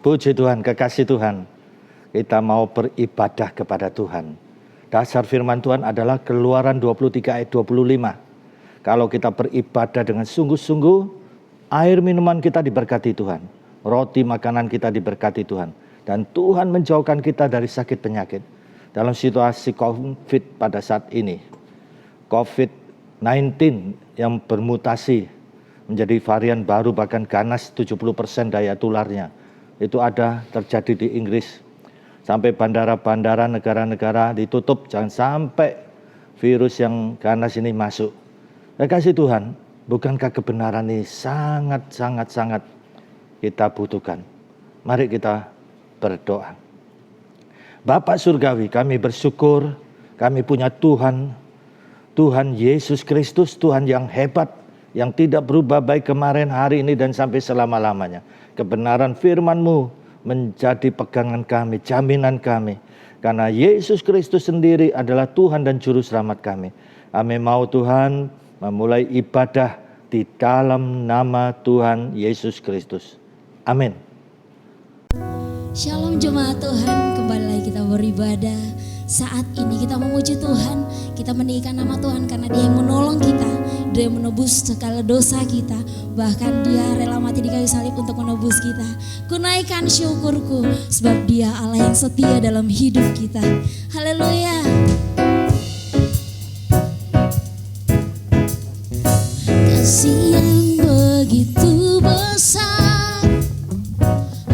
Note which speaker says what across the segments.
Speaker 1: Puji Tuhan, kekasih Tuhan. Kita mau beribadah kepada Tuhan. Dasar firman Tuhan adalah Keluaran 23 ayat 25. Kalau kita beribadah dengan sungguh-sungguh, air minuman kita diberkati Tuhan. Roti makanan kita diberkati Tuhan. Dan Tuhan menjauhkan kita dari sakit penyakit. Dalam situasi COVID pada saat ini, COVID-19 yang bermutasi menjadi varian baru, bahkan ganas 70% daya tularnya. Itu ada terjadi di Inggris. Sampai bandara-bandara negara-negara ditutup, jangan sampai virus yang ganas ini masuk. Kasih Tuhan, bukankah kebenaran ini sangat kita butuhkan? Mari kita berdoa. Bapak Surgawi, kami bersyukur kami punya Tuhan, Tuhan Yesus Kristus, Tuhan yang hebat, yang tidak berubah baik kemarin, hari ini, dan sampai selama-lamanya. Kebenaran firman-Mu menjadi pegangan kami, jaminan kami. Karena Yesus Kristus sendiri adalah Tuhan dan Juru Selamat kami. Kami mau Tuhan memulai ibadah di dalam nama Tuhan Yesus Kristus. Amin.
Speaker 2: Shalom jemaat Tuhan, kembali lagi kita beribadah. Saat ini kita memuji Tuhan, kita meninggikan nama Tuhan karena Dia yang menolong kita, Dia yang menebus segala dosa kita, bahkan Dia rela mati di kayu salib untuk menebus kita. Kunaikan syukurku sebab Dia Allah yang setia dalam hidup kita. Haleluya. Kasih yang begitu besar,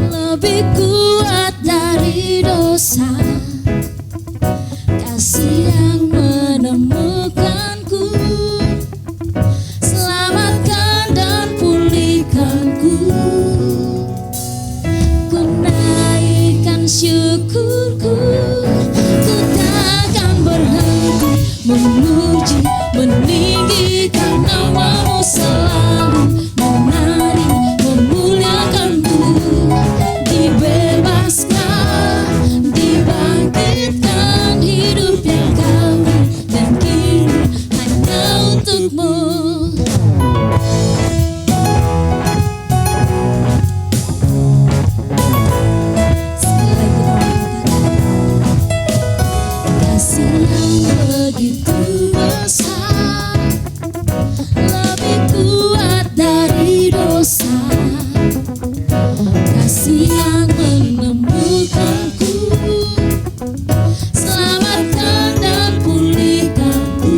Speaker 2: lebih kuat dari dosa. Kasih yang menemukanku, selamatkan dan pulihkanku. Ku naikkan syukurku, ku takkan berhenti memuji, meninggikan nama-Mu selalu, menari, memuliakan-Mu, dibebaskan, dibangkitkan, hidup yang kami dan kini hanya untuk-Mu. Sekali lagi kita mengatakan, kasih yang begitu besar, lebih kuat dari dosa. Kasih yang menemukanku, selamatkan dan pulihkanku.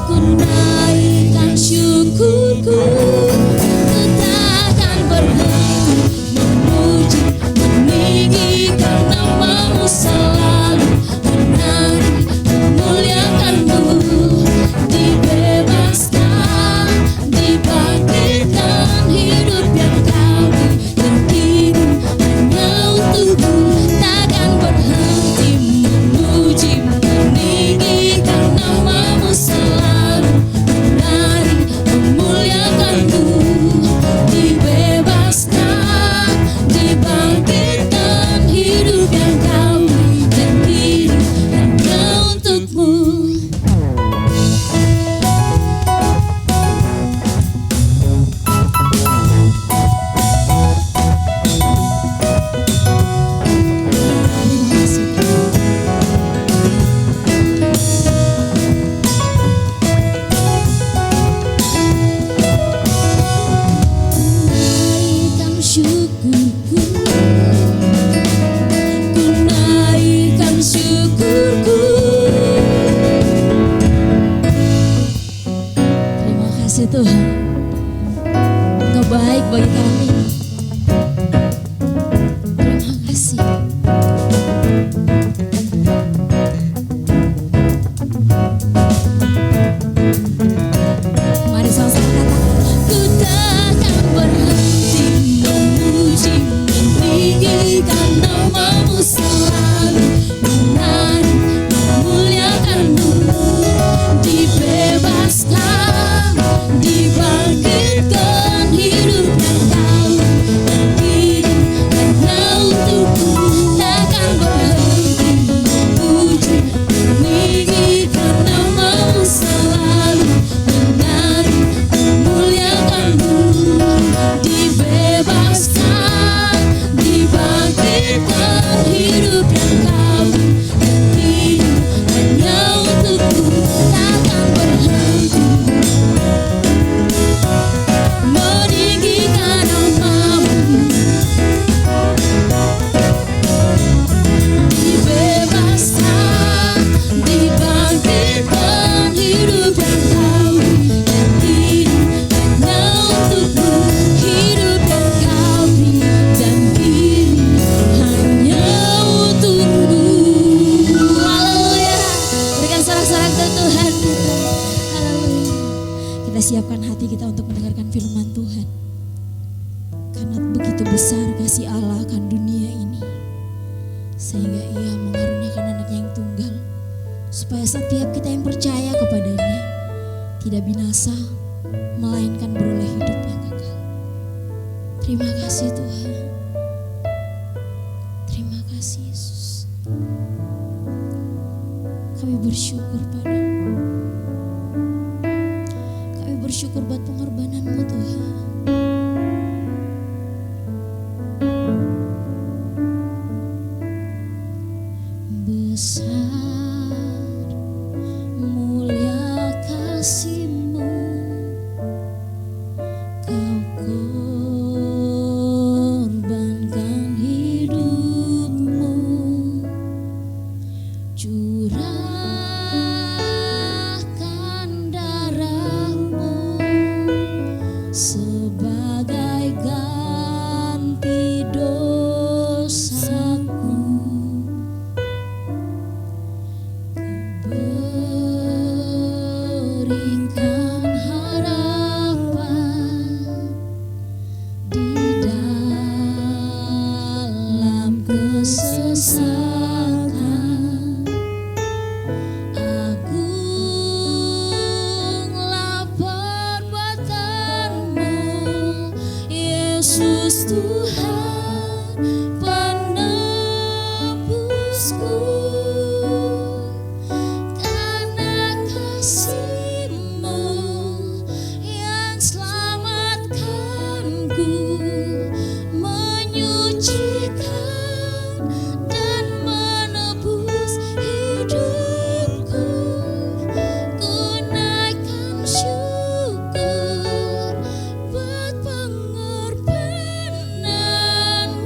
Speaker 2: Ku naikkan syukurku, ku takkan berhenti memuji, meninggikan nama-Mu selalu, menari, memuliakan-Mu, dibebaskan, dibangkitkan, hidup yang kami dan kini hanya untuk-Mu. Takkan berhenti memuji, meninggikan nama-Mu selalu, menari, memuliakan-Mu, dibebaskan, dibangkitkan, hidup yang kami dan kini hanya untuk-Mu. Naikkan syukurku, ku naikkan syukurku. Terima kasih Tuhan, Engkau baik bagi kami. Terima kasih. Mari sama-sama katakan, ku takkan berhenti memuji, meninggikan nama-Mu selalu, menari, memuliakan-Mu, dibebaskan, dibangkitkan, hidup yang kami siapkan hati kita untuk mendengarkan firman Tuhan. Karena begitu besar kasih Allah akan dunia ini, sehingga Ia mengaruniakan anaknya yang tunggal, supaya setiap kita yang percaya kepadanya tidak binasa, melainkan beroleh hidup yang kekal. Terima kasih Tuhan. Terima kasih Yesus. Kami bersyukur padamu. Kami bersyukur buat pengorbanan-Mu Tuhan. Besar mulia kasih-Mu, Kau korbankan hidup-Mu, curahkan darah-Mu sebagai ganti dosaku. Berikan harapan di dalam kesesakan. Agunglah perbuatan-Mu, Yesus Tuhan penebusku. Karena kasih-Mu yang selamatkanku, menyucikan dan menebus hidupku. Ku naikkan syukur buat pengorbanan-Mu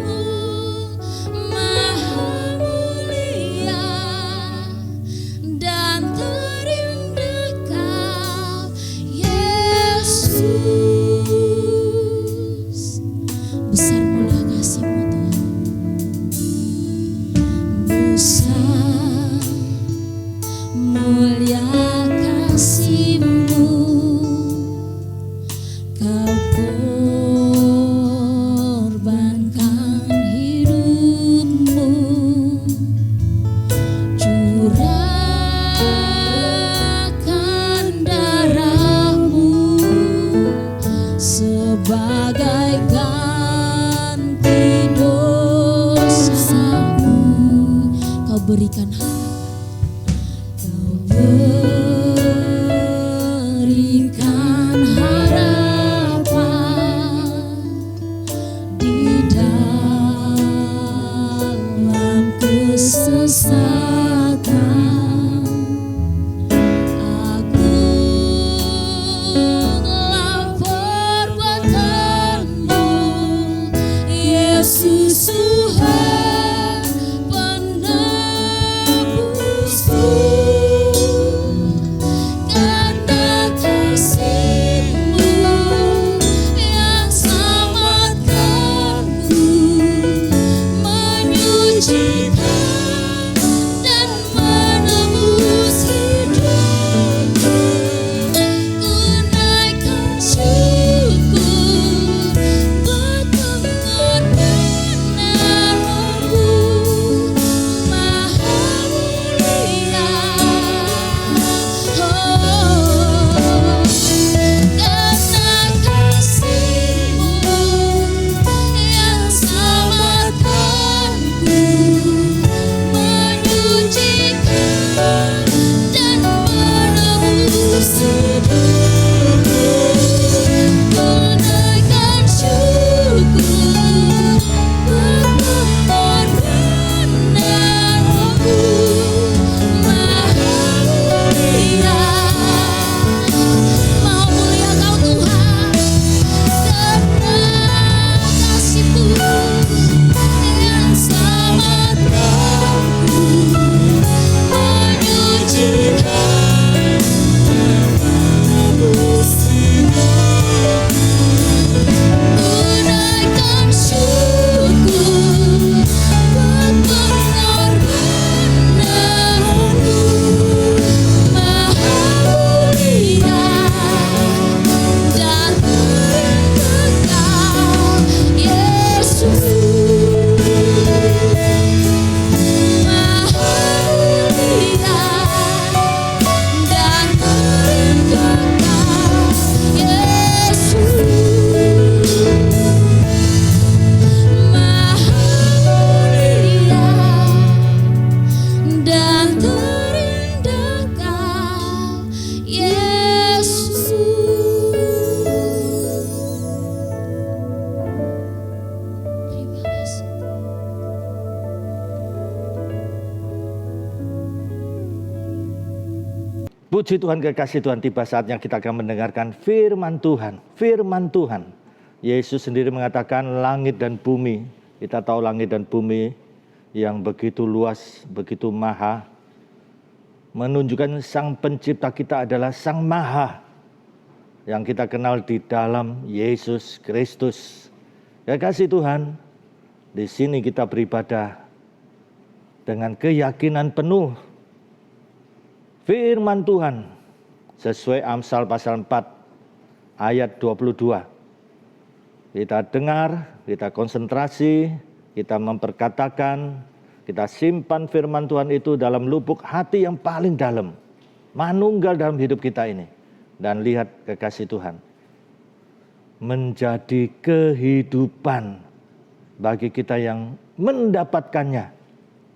Speaker 1: Puji Tuhan, kekasih Tuhan, tiba saatnya kita akan mendengarkan firman Tuhan. Firman Tuhan. Yesus sendiri mengatakan langit dan bumi. Kita tahu langit dan bumi yang begitu luas, begitu maha. Menunjukkan Sang Pencipta kita adalah Sang Maha. Yang kita kenal di dalam Yesus Kristus. Kekasih Tuhan, di sini kita beribadah dengan keyakinan penuh. Firman Tuhan sesuai Amsal pasal 4 ayat 22. Kita dengar, kita konsentrasi, kita memperkatakan, kita simpan firman Tuhan itu dalam lubuk hati yang paling dalam. Manunggal dalam hidup kita ini. Dan lihat, kekasih Tuhan, menjadi kehidupan bagi kita yang mendapatkannya.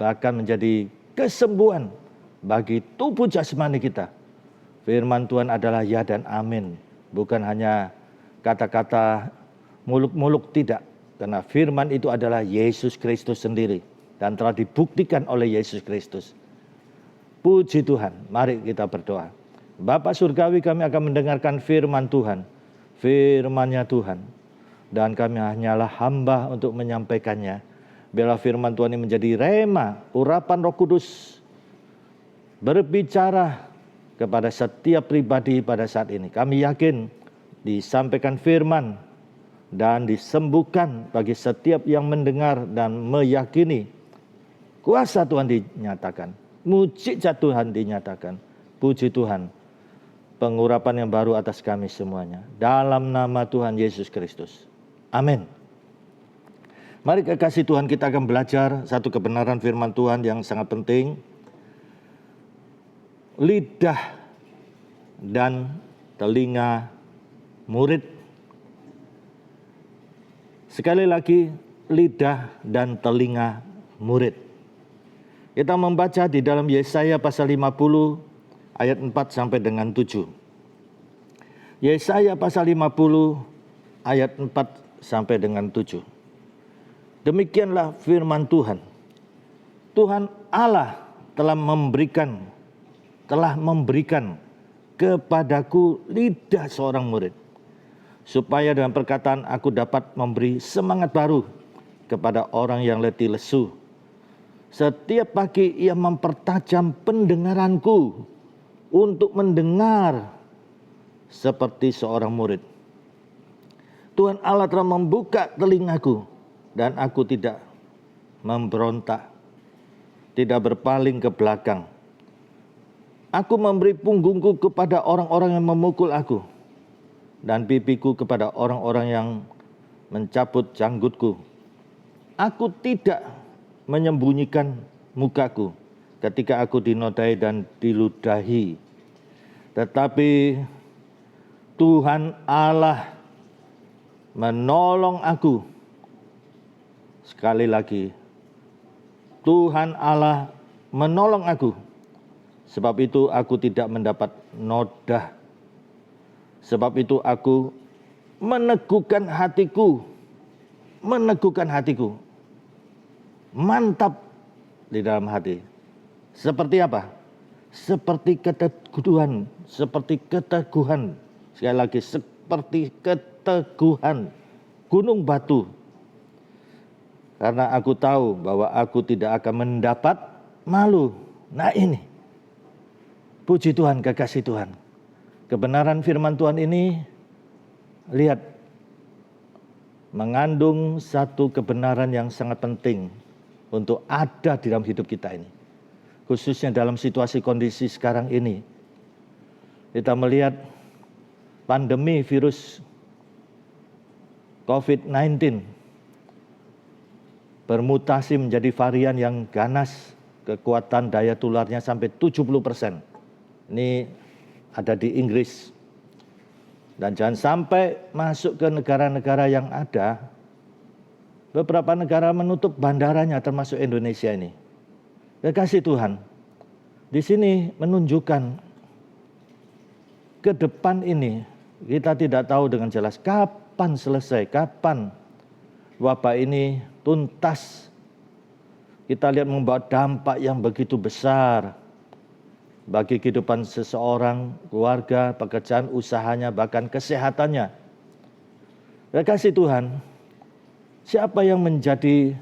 Speaker 1: Bahkan menjadi kesembuhan bagi tubuh jasmani kita. Firman Tuhan adalah ya dan amin. Bukan hanya kata-kata muluk-muluk, tidak. Karena firman itu adalah Yesus Kristus sendiri. Dan telah dibuktikan oleh Yesus Kristus. Puji Tuhan, mari kita berdoa. Bapa surgawi, kami akan mendengarkan firman Tuhan. Firman-Nya Tuhan. Dan kami hanyalah hamba untuk menyampaikannya. Biarlah firman Tuhan ini menjadi rema, urapan Roh Kudus. Berbicara kepada setiap pribadi pada saat ini. Kami yakin disampaikan firman dan disembuhkan bagi setiap yang mendengar dan meyakini. Kuasa Tuhan dinyatakan, mujizat Tuhan dinyatakan. Puji Tuhan, pengurapan yang baru atas kami semuanya. Dalam nama Tuhan Yesus Kristus. Amin. Mari kekasih Tuhan, kita akan belajar satu kebenaran firman Tuhan yang sangat penting. Lidah dan telinga murid. Sekali lagi, lidah dan telinga murid. Kita membaca di dalam Yesaya pasal 50 ayat 4 sampai dengan 7. Yesaya pasal 50 ayat 4 sampai dengan 7. Demikianlah firman Tuhan. Tuhan Allah telah memberikan kepadaku lidah seorang murid, supaya dengan perkataan aku dapat memberi semangat baru kepada orang yang letih lesu. Setiap pagi ia mempertajam pendengaranku untuk mendengar seperti seorang murid. Tuhan Allah telah membuka telingaku dan aku tidak memberontak, tidak berpaling ke belakang. Aku memberi punggungku kepada orang-orang yang memukul aku, dan pipiku kepada orang-orang yang mencabut janggutku. Aku tidak menyembunyikan mukaku ketika aku dinodai dan diludahi. Tetapi Tuhan Allah menolong aku. Sekali lagi, Tuhan Allah menolong aku. Sebab itu aku tidak mendapat nodah. Sebab itu aku meneguhkan hatiku. Meneguhkan hatiku. Mantap di dalam hati. Seperti apa? Seperti keteguhan. Seperti keteguhan. Sekali lagi, seperti keteguhan gunung batu. Karena aku tahu bahwa aku tidak akan mendapat malu. Nah ini, puji Tuhan, kekasih Tuhan. Kebenaran firman Tuhan ini, lihat, mengandung satu kebenaran yang sangat penting untuk ada di dalam hidup kita ini. Khususnya dalam situasi kondisi sekarang ini. Kita melihat pandemi virus COVID-19 bermutasi menjadi varian yang ganas, kekuatan daya tularnya sampai 70%. Ini ada di Inggris. Dan jangan sampai masuk ke negara-negara yang ada. Beberapa negara menutup bandaranya termasuk Indonesia ini. Kekasih Tuhan, di sini menunjukkan ke depan ini kita tidak tahu dengan jelas kapan selesai, kapan wabah ini tuntas. Kita lihat membawa dampak yang begitu besar. bagi kehidupan seseorang, keluarga, pekerjaan, usahanya, bahkan kesehatannya. Kasih Tuhan, siapa yang menjadi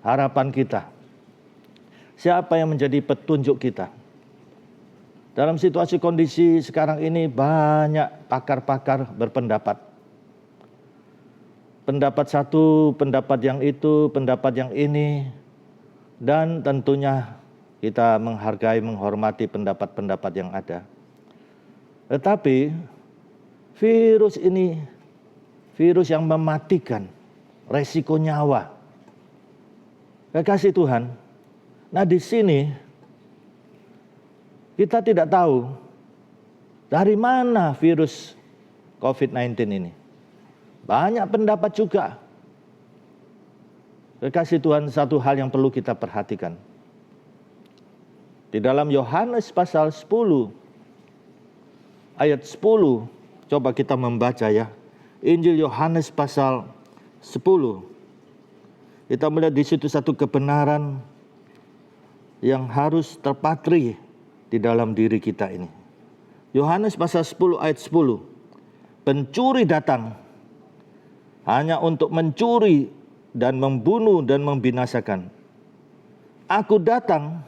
Speaker 1: harapan kita? Siapa yang menjadi petunjuk kita? Dalam situasi kondisi sekarang ini banyak pakar-pakar berpendapat. Pendapat satu, pendapat yang itu, pendapat yang ini. Dan tentunya kita menghargai, menghormati pendapat-pendapat yang ada. Tetapi virus ini, virus yang mematikan, resiko nyawa. Kekasih Tuhan, nah di sini kita tidak tahu dari mana virus COVID-19 ini. Banyak pendapat juga. Kekasih Tuhan, satu hal yang perlu kita perhatikan. Di dalam Yohanes pasal 10, ayat 10, coba kita membaca ya. Injil Yohanes pasal 10. Kita melihat di situ satu kebenaran yang harus terpatri di dalam diri kita ini. Yohanes pasal 10 ayat 10. Pencuri datang hanya untuk mencuri dan membunuh dan membinasakan. Aku datang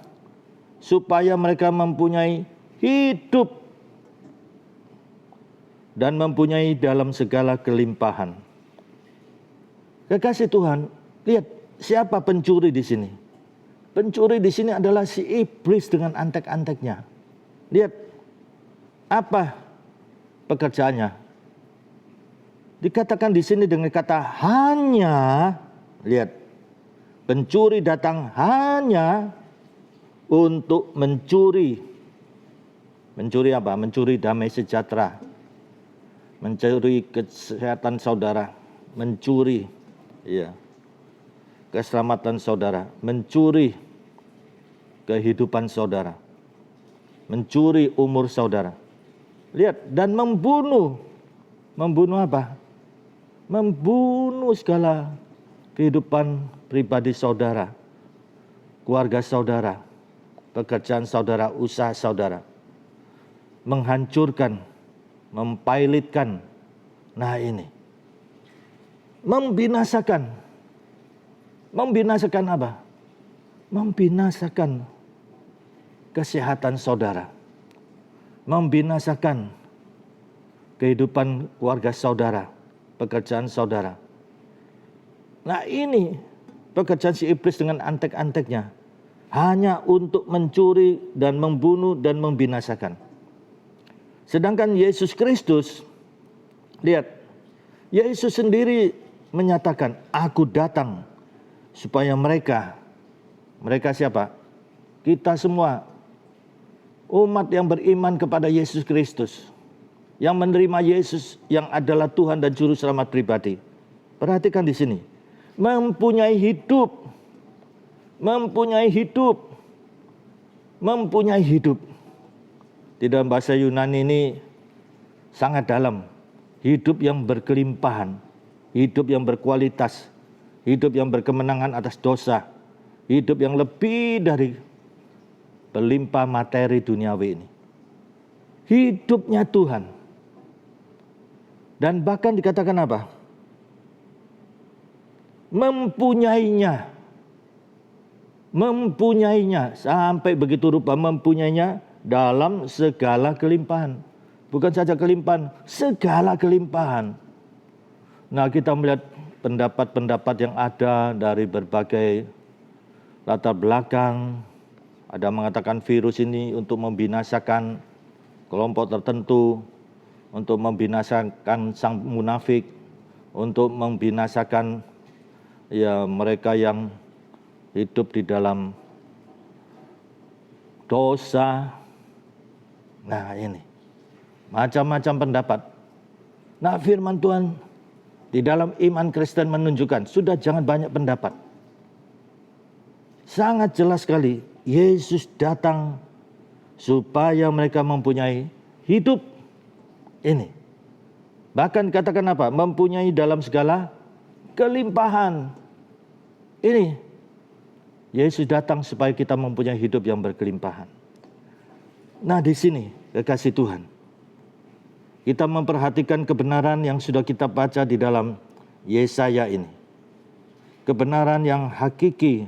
Speaker 1: supaya mereka mempunyai hidup dan mempunyai dalam segala kelimpahan. Kekasih Tuhan, lihat siapa pencuri di sini. Pencuri di sini adalah si iblis dengan antek-anteknya. Lihat apa pekerjaannya. Dikatakan di sini dengan kata hanya. Lihat, pencuri datang hanya untuk mencuri. Mencuri apa? Mencuri damai sejahtera. Mencuri kesehatan saudara. Mencuri keselamatan saudara. Mencuri kehidupan saudara, mencuri umur saudara. Lihat, dan membunuh. Membunuh apa? Membunuh segala kehidupan pribadi saudara, keluarga saudara, pekerjaan saudara, usaha saudara. Menghancurkan, mempilotkan. Nah ini. Membinasakan. Membinasakan apa? Membinasakan kesehatan saudara, membinasakan kehidupan keluarga saudara, pekerjaan saudara. Nah ini pekerjaan si iblis dengan antek-anteknya, hanya untuk mencuri dan membunuh dan membinasakan. Sedangkan Yesus Kristus, lihat, Yesus sendiri menyatakan, aku datang supaya mereka siapa? Kita semua umat yang beriman kepada Yesus Kristus, yang menerima Yesus yang adalah Tuhan dan Juru Selamat pribadi. Perhatikan di sini, mempunyai hidup, mempunyai hidup, mempunyai hidup. Di dalam bahasa Yunani ini sangat dalam, hidup yang berkelimpahan, hidup yang berkualitas, hidup yang berkemenangan atas dosa, hidup yang lebih dari berlimpah materi duniawi ini. Hidupnya Tuhan. Dan bahkan dikatakan apa? Mempunyainya. Mempunyainya. Sampai begitu rupa mempunyainya dalam segala kelimpahan. Bukan saja kelimpahan, segala kelimpahan. Nah kita melihat pendapat-pendapat yang ada dari berbagai latar belakang. Ada mengatakan virus ini untuk membinasakan kelompok tertentu, untuk membinasakan sang munafik, untuk membinasakan mereka yang hidup di dalam dosa. Nah ini macam-macam pendapat. Nah firman Tuhan di dalam iman Kristen menunjukkan sudah jangan banyak pendapat. Sangat jelas sekali, Yesus datang supaya mereka mempunyai hidup ini. Bahkan katakan apa? Mempunyai dalam segala kelimpahan. Ini Yesus datang supaya kita mempunyai hidup yang berkelimpahan. Nah, di sini kekasih Tuhan, kita memperhatikan kebenaran yang sudah kita baca di dalam Yesaya ini. Kebenaran yang hakiki.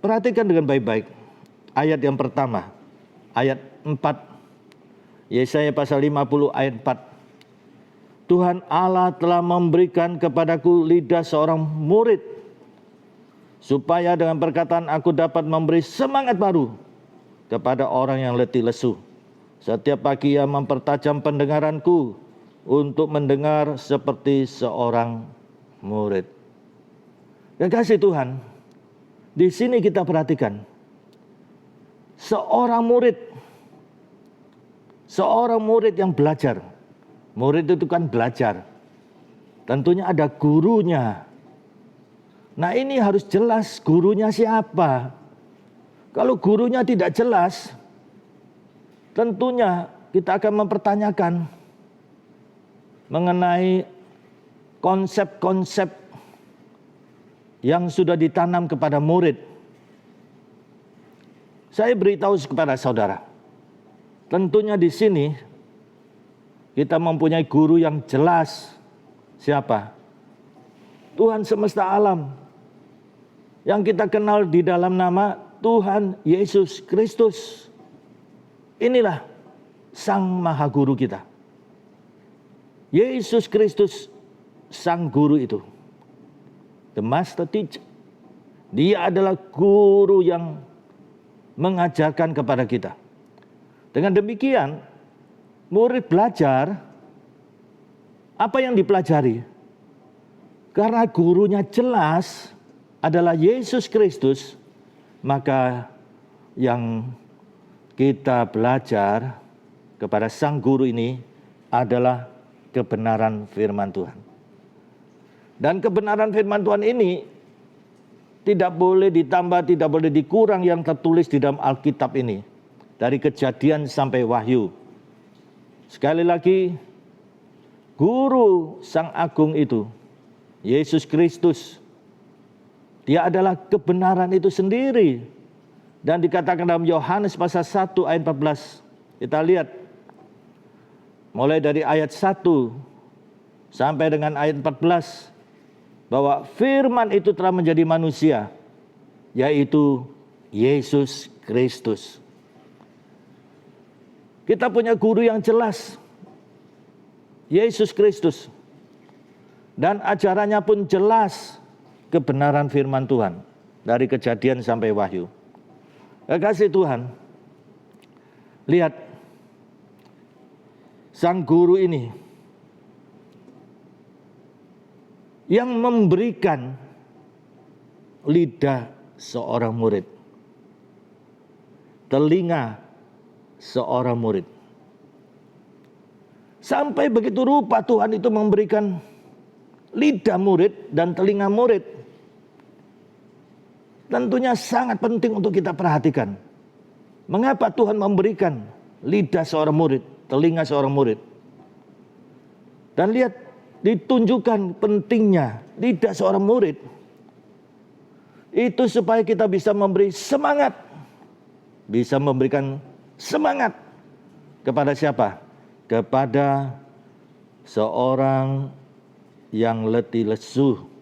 Speaker 1: Perhatikan dengan baik-baik. Ayat yang pertama, ayat 4. Yesaya pasal 50 ayat 4. Tuhan Allah telah memberikan kepadaku lidah seorang murid, supaya dengan perkataan aku dapat memberi semangat baru kepada orang yang letih lesu. Setiap pagi ia mempertajam pendengaranku untuk mendengar seperti seorang murid. Kekasih Tuhan, di sini kita perhatikan seorang murid yang belajar. Murid itu kan belajar. Tentunya ada gurunya. Nah, ini harus jelas gurunya siapa. Kalau gurunya tidak jelas, tentunya kita akan mempertanyakan mengenai konsep-konsep yang sudah ditanam kepada murid. Saya beritahu kepada saudara, tentunya di sini kita mempunyai guru yang jelas. Siapa? Tuhan semesta alam, yang kita kenal di dalam nama Tuhan Yesus Kristus. Inilah Sang Maha Guru kita. Yesus Kristus, Sang Guru itu. The Master Teacher. Dia adalah guru yang mengajarkan kepada kita. Dengan demikian, murid belajar, apa yang dipelajari? Karena gurunya jelas adalah Yesus Kristus, maka yang kita belajar kepada Sang Guru ini adalah kebenaran firman Tuhan. Dan kebenaran firman Tuhan ini tidak boleh ditambah, tidak boleh dikurang yang tertulis di dalam Alkitab ini. Dari Kejadian sampai Wahyu. Sekali lagi, Guru Sang Agung itu, Yesus Kristus, Dia adalah kebenaran itu sendiri. Dan dikatakan dalam Yohanes pasal 1 ayat 14. Kita lihat, mulai dari ayat 1 sampai dengan ayat 14. Bahwa firman itu telah menjadi manusia, yaitu Yesus Kristus. Kita punya guru yang jelas, Yesus Kristus. Dan ajarannya pun jelas, kebenaran firman Tuhan. Dari Kejadian sampai Wahyu. Kekasih Tuhan, lihat, Sang Guru ini yang memberikan lidah seorang murid, telinga seorang murid. Sampai begitu rupa Tuhan itu memberikan lidah murid dan telinga murid. Tentunya sangat penting untuk kita perhatikan. Mengapa Tuhan memberikan lidah seorang murid, telinga seorang murid? Dan lihat, ditunjukkan pentingnya lidah seorang murid. Itu supaya kita bisa memberi semangat. Bisa memberikan semangat kepada siapa? Kepada seorang yang letih lesu.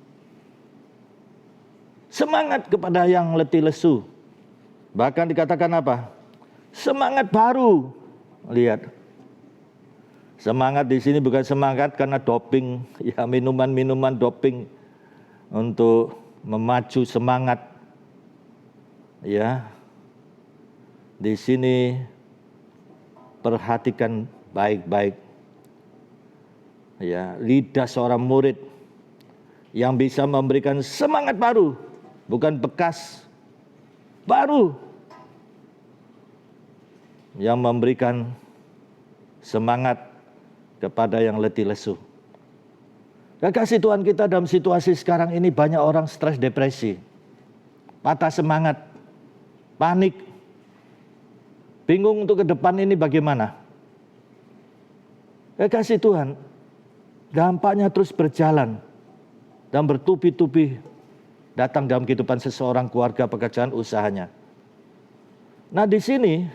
Speaker 1: Semangat kepada yang letih lesu. Bahkan dikatakan apa? Semangat baru. Lihat. Semangat di sini bukan semangat karena doping, ya minuman-minuman doping untuk memacu semangat. Ya. Di sini perhatikan baik-baik. Ya, lidah seorang murid yang bisa memberikan semangat baru, bukan bekas, baru. Yang memberikan semangat kepada yang letih lesu. Kekasih Tuhan, kita dalam situasi sekarang ini banyak orang stres, depresi, patah semangat, panik, bingung untuk ke depan ini bagaimana. Kekasih Tuhan, dampaknya terus berjalan dan bertubi-tubi datang dalam kehidupan seseorang, keluarga, pekerjaan, usahanya. Nah, di sini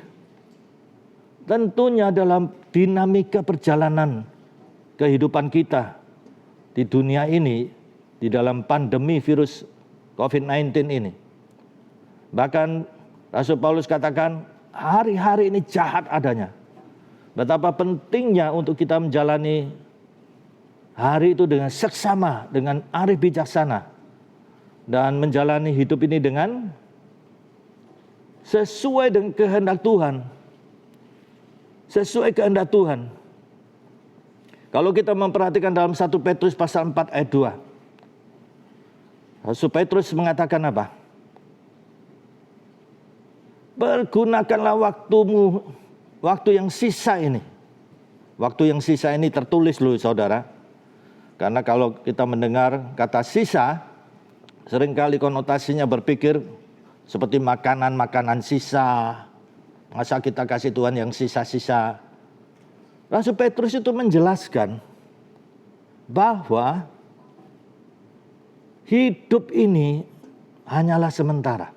Speaker 1: tentunya dalam dinamika perjalanan kehidupan kita di dunia ini, di dalam pandemi virus COVID-19 ini. Bahkan Rasul Paulus katakan, hari-hari ini jahat adanya. Betapa pentingnya untuk kita menjalani hari itu dengan seksama, dengan arif bijaksana. Dan menjalani hidup ini dengan sesuai dengan kehendak Tuhan. Sesuai kehendak Tuhan. Kalau kita memperhatikan dalam 1 Petrus pasal 4 ayat 2. Rasul Petrus mengatakan apa? Pergunakanlah waktumu, waktu yang sisa ini. Waktu yang sisa ini tertulis loh saudara. Karena kalau kita mendengar kata sisa, seringkali konotasinya berpikir seperti makanan-makanan sisa. Masa kita kasih Tuhan yang sisa-sisa. Rasul Petrus itu menjelaskan bahwa hidup ini hanyalah sementara.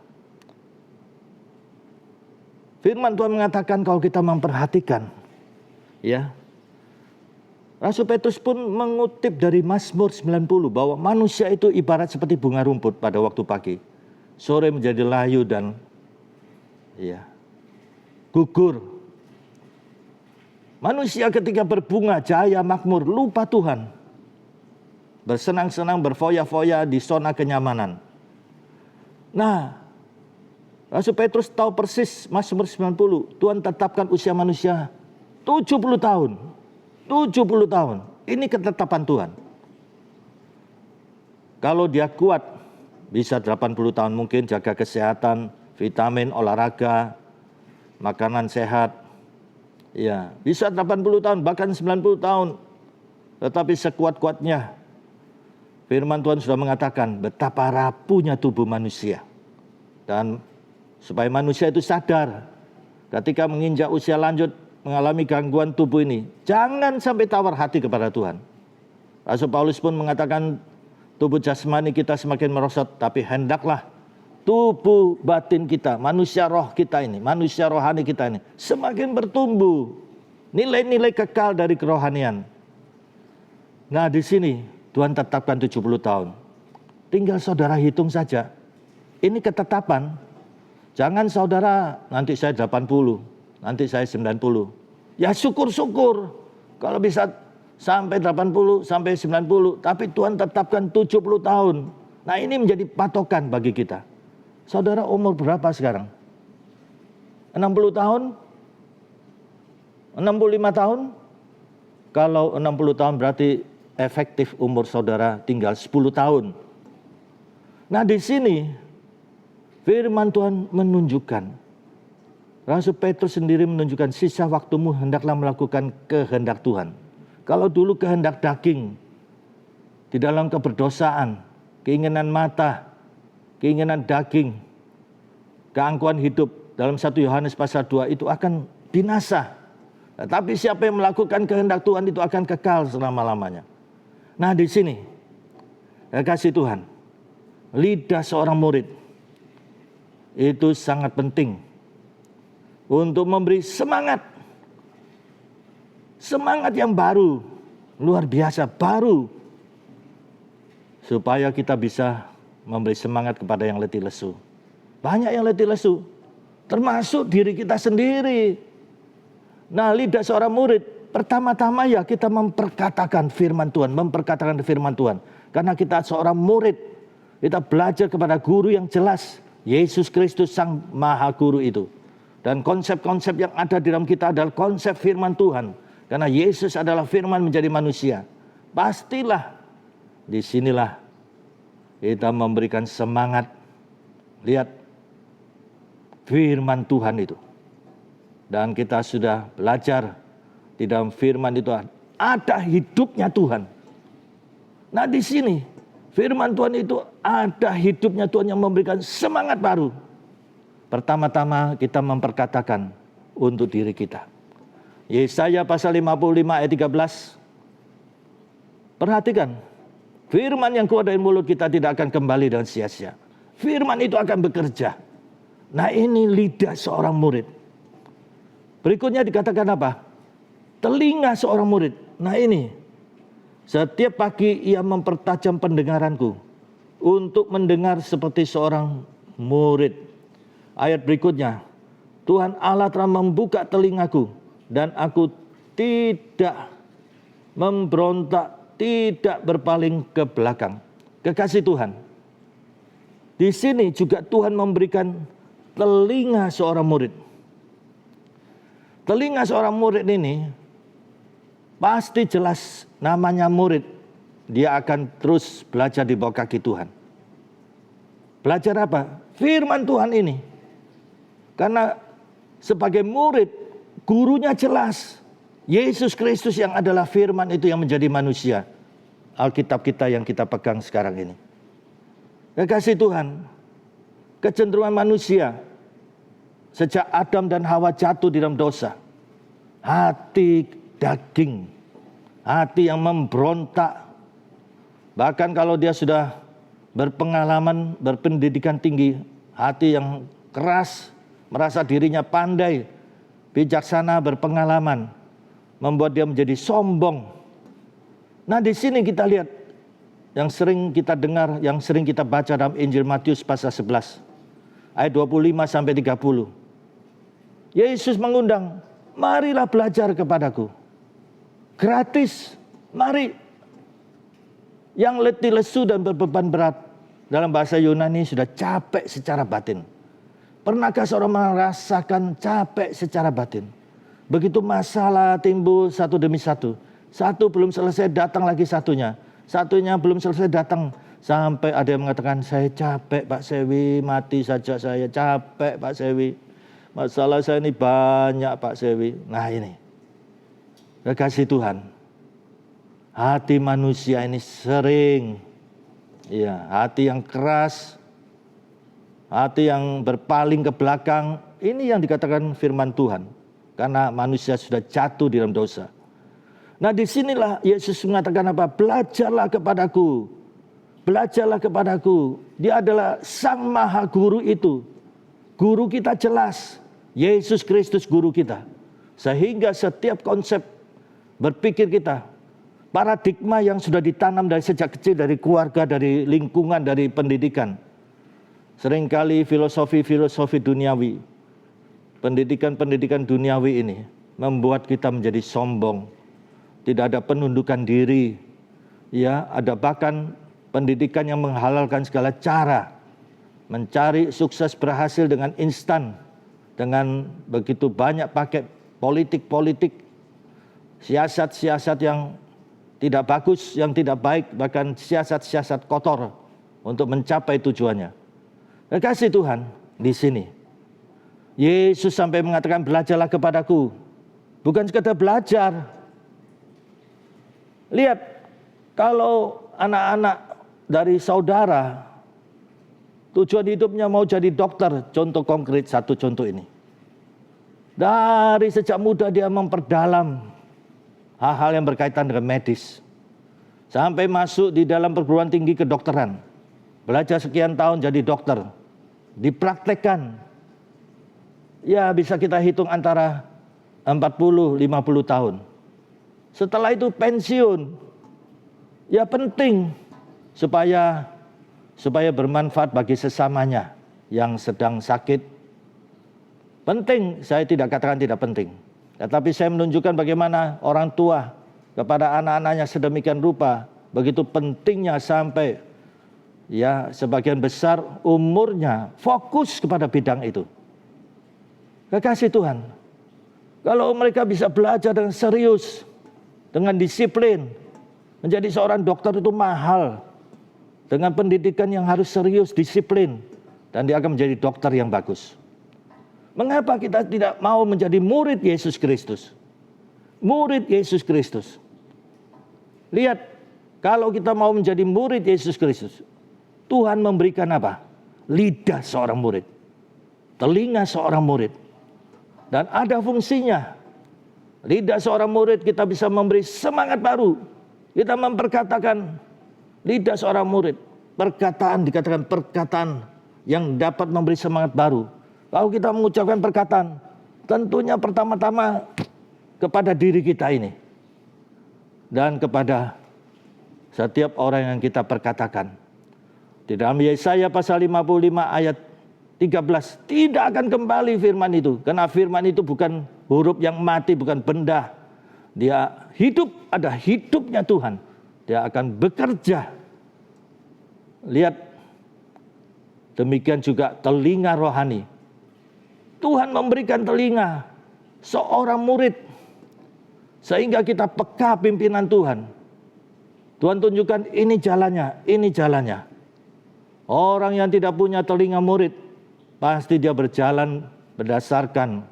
Speaker 1: Firman Tuhan mengatakan kalau kita memperhatikan, ya, Rasul Petrus pun mengutip dari Mazmur 90 bahwa manusia itu ibarat seperti bunga rumput pada waktu pagi, sore menjadi layu dan gugur. Manusia ketika berbunga jaya makmur lupa Tuhan, bersenang-senang berfoya-foya di zona kenyamanan. Nah, Rasul Petrus tahu persis Mazmur 90, Tuhan tetapkan usia manusia 70 tahun. 70 tahun. Ini ketetapan Tuhan. Kalau dia kuat, bisa 80 tahun mungkin, jaga kesehatan, vitamin, olahraga, makanan sehat. Ya, bisa 80 tahun, bahkan 90 tahun. Tetapi sekuat-kuatnya, firman Tuhan sudah mengatakan betapa rapuhnya tubuh manusia. Dan supaya manusia itu sadar, ketika menginjak usia lanjut, mengalami gangguan tubuh ini, jangan sampai tawar hati kepada Tuhan. Rasul Paulus pun mengatakan tubuh jasmani kita semakin merosot, tapi hendaklah tubuh batin kita, manusia roh kita ini, manusia rohani kita ini semakin bertumbuh. Nilai-nilai kekal dari kerohanian. Nah, di sini Tuhan tetapkan 70 tahun. Tinggal saudara hitung saja. Ini ketetapan. Jangan saudara nanti saya 80, nanti saya 90. Ya syukur-syukur kalau bisa sampai 80, sampai 90. Tapi Tuhan tetapkan 70 tahun. Nah, ini menjadi patokan bagi kita. Saudara umur berapa sekarang? 60 tahun? 65 tahun? Kalau 60 tahun berarti efektif umur saudara tinggal 10 tahun. Nah, di sini firman Tuhan menunjukkan, Rasul Petrus sendiri menunjukkan sisa waktumu hendaklah melakukan kehendak Tuhan. Kalau dulu kehendak daging, di dalam keberdosaan, keinginan mata, keinginan daging, keangkuhan hidup dalam 1 Yohanes pasal 2 itu akan binasa. Tapi siapa yang melakukan kehendak Tuhan itu akan kekal selama-lamanya. Nah, di sini kasih Tuhan, lidah seorang murid itu sangat penting untuk memberi semangat. Semangat yang baru, luar biasa baru, supaya kita bisa memberi semangat kepada yang letih lesu. Banyak yang letih lesu, termasuk diri kita sendiri. Nah, lidah seorang murid, pertama-tama ya kita memperkatakan firman Tuhan, memperkatakan firman Tuhan. Karena kita seorang murid, kita belajar kepada guru yang jelas, Yesus Kristus Sang Maha Guru itu. Dan konsep-konsep yang ada di dalam kita adalah konsep firman Tuhan. Karena Yesus adalah firman menjadi manusia. Pastilah disinilah kita memberikan semangat. Lihat firman Tuhan itu. Dan kita sudah belajar di dalam firman itu ada hidupnya Tuhan. Nah, di sini firman Tuhan itu ada hidupnya Tuhan yang memberikan semangat baru. Pertama-tama kita memperkatakan untuk diri kita. Yesaya pasal 55 ayat 13. Perhatikan. Firman yang keluar dari mulut kita tidak akan kembali dengan sia-sia. Firman itu akan bekerja. Nah ini lidah seorang murid. Berikutnya dikatakan apa? Telinga seorang murid. Nah ini, setiap pagi ia mempertajam pendengaranku untuk mendengar seperti seorang murid. Ayat berikutnya, Tuhan Allah telah membuka telingaku dan aku tidak memberontak, tidak berpaling ke belakang. Kekasih Tuhan, di sini juga Tuhan memberikan telinga seorang murid. Telinga seorang murid ini pasti jelas namanya murid. Dia akan terus belajar di bawah kaki Tuhan. Belajar apa? Firman Tuhan ini. Karena sebagai murid, gurunya jelas. Yesus Kristus yang adalah firman itu yang menjadi manusia. Alkitab kita yang kita pegang sekarang ini. Kekasih Tuhan, kecenderungan manusia sejak Adam dan Hawa jatuh di dalam dosa. Hati daging, hati yang memberontak. Bahkan kalau dia sudah berpengalaman, berpendidikan tinggi, hati yang keras, merasa dirinya pandai, bijaksana, berpengalaman, membuat dia menjadi sombong. Nah di sini kita lihat yang sering kita dengar, yang sering kita baca dalam Injil Matius pasal 11 ayat 25 sampai 30. Yesus mengundang, marilah belajar kepadaku. Gratis, mari. Yang letih lesu dan berbeban berat, dalam bahasa Yunani sudah capek secara batin. Pernahkah seorang merasakan capek secara batin? Begitu masalah timbul satu demi satu. Satu belum selesai, datang lagi satunya. Satunya belum selesai, datang. Sampai ada yang mengatakan, saya capek Pak Sewi, mati saja saya. Capek Pak Sewi. Masalah saya ini banyak Pak Sewi. Nah ini, kekasih Tuhan, hati manusia ini sering, ya, hati yang keras, hati yang berpaling ke belakang. Ini yang dikatakan firman Tuhan. Karena manusia sudah jatuh di dalam dosa. Nah disinilah Yesus mengatakan apa? Belajarlah kepadaku. Belajarlah kepadaku. Dia adalah Sang Maha Guru itu. Guru kita jelas. Yesus Kristus guru kita. Sehingga setiap konsep berpikir kita, paradigma yang sudah ditanam dari sejak kecil, dari keluarga, dari lingkungan, dari pendidikan. Seringkali filosofi-filosofi duniawi, pendidikan-pendidikan duniawi ini membuat kita menjadi sombong. Tidak ada penundukan diri. Ya, ada bahkan pendidikan yang menghalalkan segala cara. Mencari sukses berhasil dengan instan. Dengan begitu banyak pakai politik-politik, siasat-siasat yang tidak bagus, yang tidak baik, bahkan siasat-siasat kotor untuk mencapai tujuannya. Kekasih Tuhan, di sini Yesus sampai mengatakan belajarlah kepadaku. Bukan sekedar belajar. Lihat, kalau anak-anak dari saudara tujuan hidupnya mau jadi dokter, contoh konkret satu contoh ini. Dari sejak muda dia memperdalam hal-hal yang berkaitan dengan medis. Sampai masuk di dalam perguruan tinggi kedokteran. Belajar sekian tahun jadi dokter. Dipraktekkan. Ya bisa kita hitung antara 40-50 tahun. Setelah itu pensiun. Ya penting supaya bermanfaat bagi sesamanya yang sedang sakit. Penting, saya tidak katakan tidak penting. Tetapi saya menunjukkan bagaimana orang tua kepada anak-anaknya sedemikian rupa. Begitu pentingnya sampai ya sebagian besar umurnya fokus kepada bidang itu. Kekasih Tuhan, kalau mereka bisa belajar dengan serius, dengan disiplin, menjadi seorang dokter itu mahal. Dengan pendidikan yang harus serius, disiplin. Dan dia akan menjadi dokter yang bagus. Mengapa kita tidak mau menjadi murid Yesus Kristus? Murid Yesus Kristus. Lihat, kalau kita mau menjadi murid Yesus Kristus, Tuhan memberikan apa? Lidah seorang murid. Telinga seorang murid. Dan ada fungsinya. Lidah seorang murid kita bisa memberi semangat baru. Kita memperkatakan lidah seorang murid, perkataan dikatakan perkataan yang dapat memberi semangat baru. Kalau kita mengucapkan perkataan, tentunya pertama-tama kepada diri kita ini. Dan kepada setiap orang yang kita perkatakan. Di dalam Yesaya pasal 55 ayat 13, tidak akan kembali firman itu. Karena firman itu bukan huruf yang mati, bukan benda. Dia hidup, ada hidupnya Tuhan. Dia akan bekerja. Lihat, demikian juga telinga rohani. Tuhan memberikan telinga seorang murid. Sehingga kita peka pimpinan Tuhan. Tuhan tunjukkan ini jalannya, ini jalannya. Orang yang tidak punya telinga murid, pasti dia berjalan berdasarkan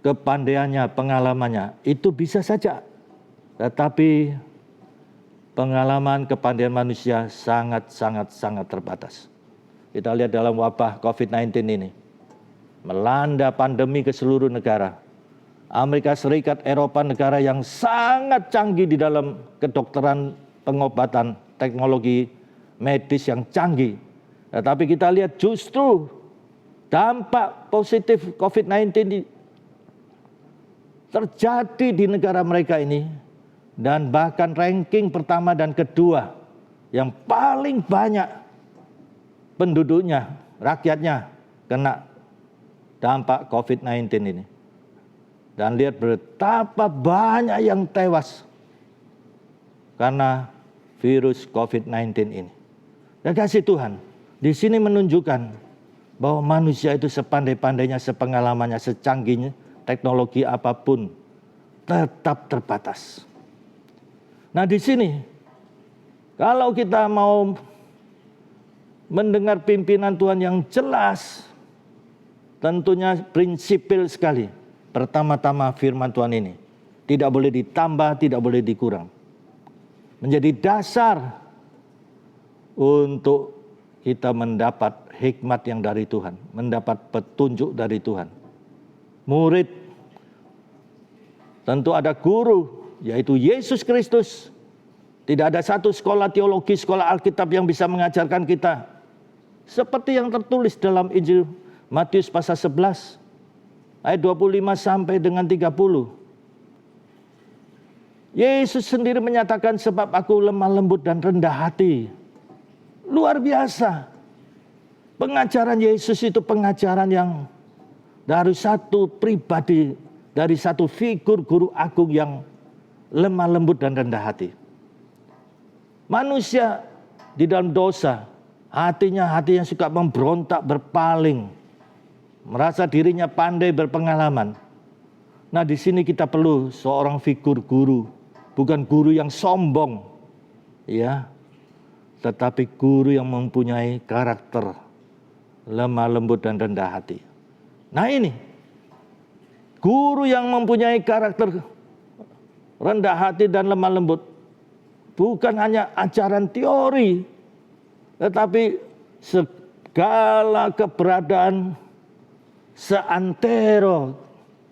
Speaker 1: kepandaiannya, pengalamannya. Itu bisa saja. Tetapi pengalaman kepandaian manusia sangat terbatas. Kita lihat dalam wabah COVID-19 ini. Melanda pandemi ke seluruh negara. Amerika Serikat, Eropa, negara yang sangat canggih di dalam kedokteran, pengobatan, teknologi medis yang canggih. Tetapi kita lihat justru dampak positif COVID-19 terjadi di negara mereka ini, dan bahkan ranking pertama dan kedua yang paling banyak penduduknya, rakyatnya kena dampak COVID-19 ini. Dan lihat betapa banyak yang tewas karena virus COVID-19 ini. Dan kasih Tuhan di sini menunjukkan bahwa manusia itu sepandai-pandainya, sepengalamannya, secanggihnya teknologi apapun tetap terbatas. Nah di sini kalau kita mau mendengar pimpinan Tuhan yang jelas, tentunya prinsipil sekali. Pertama-tama firman Tuhan ini tidak boleh ditambah, tidak boleh dikurang. Menjadi dasar untuk kita mendapat hikmat yang dari Tuhan, mendapat petunjuk dari Tuhan. Murid, tentu ada guru, yaitu Yesus Kristus. Tidak ada satu sekolah teologi, sekolah Alkitab yang bisa mengajarkan kita. Seperti yang tertulis dalam Injil Matius pasal 11, ayat 25 sampai dengan 30. Yesus sendiri menyatakan, sebab aku lemah lembut dan rendah hati. Luar biasa. Pengajaran Yesus itu pengajaran yang dari satu pribadi, dari satu figur guru agung yang lemah lembut dan rendah hati. Manusia di dalam dosa, hati yang suka memberontak, berpaling, merasa dirinya pandai, berpengalaman. Nah di sini kita perlu seorang figur guru, bukan guru yang sombong, ya, tetapi guru yang mempunyai karakter lemah lembut dan rendah hati. Nah ini, guru yang mempunyai karakter rendah hati dan lemah lembut, bukan hanya ajaran teori, tetapi segala keberadaan seantero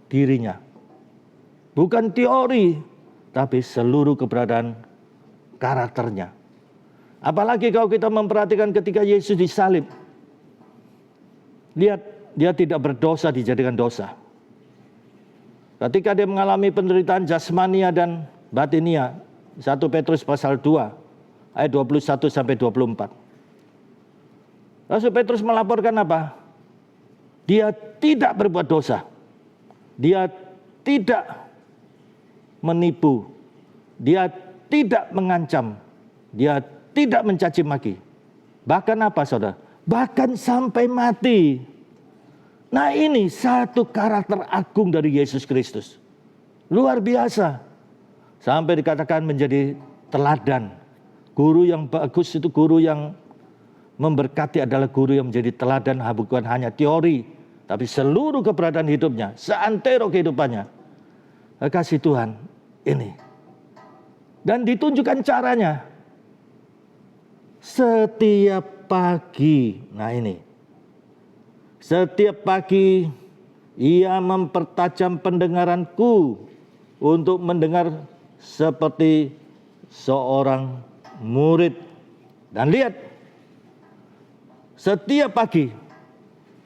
Speaker 1: dirinya. Bukan teori, tapi seluruh keberadaan karakternya. Apalagi kalau kita memperhatikan ketika Yesus disalib. Lihat, dia tidak berdosa dijadikan dosa. Ketika dia mengalami penderitaan jasmania dan batinia, 1 Petrus pasal 2 ayat 21 sampai 24. Rasul Petrus melaporkan apa? Dia tidak berbuat dosa. Dia tidak menipu. Dia tidak mengancam. Dia tidak mencaci maki. Bahkan apa saudara? Bahkan sampai mati. Nah ini satu karakter agung dari Yesus Kristus. Luar biasa. Sampai dikatakan menjadi teladan. Guru yang bagus itu guru yang memberkati adalah guru yang menjadi teladan, bukan hanya teori, tapi seluruh keberadaan hidupnya, seantero kehidupannya. Kasih Tuhan ini. Dan ditunjukkan caranya. Setiap pagi, nah ini. Setiap pagi ia mempertajam pendengaranku untuk mendengar seperti seorang murid. Dan lihat, setiap pagi,